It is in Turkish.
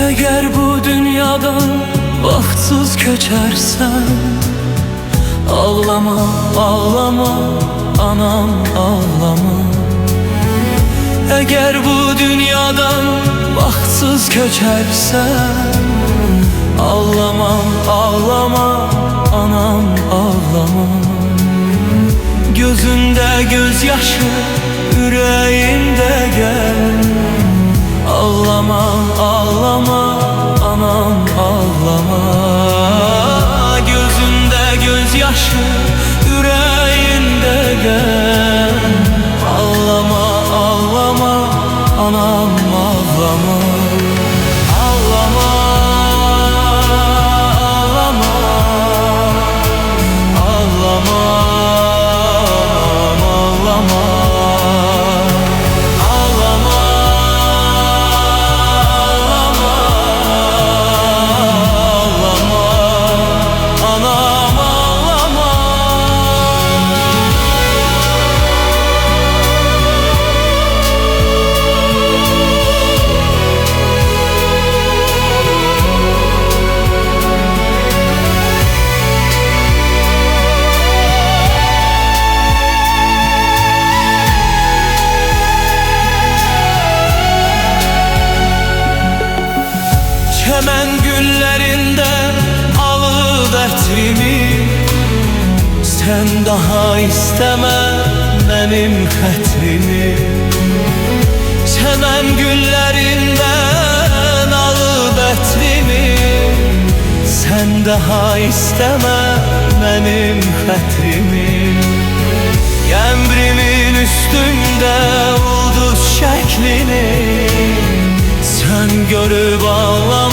Eğer bu dünyadan bahtsız köçersen, ağlama, ağlama, anam ağlama. Eğer bu dünyadan bahtsız köçersen, ağlama, ağlama, anam ağlama. Gözünde gözyaşı, yüreğinde gel. Ağlama, ağlama, anam ağlama. Gözünde gözyaşı, yüreğinde gel. Ağlama, ağlama, anam ağlama. Ağlama, ağlama, ağlama, ağlama. Çemen güllerinde alı dertlimi, sen daha isteme benim hətrimi. Çemen güllerinden alı dertlimi, sen daha isteme benim hətrimi. Emrimin üstünde ulduz şeklini sen görüp ağlama.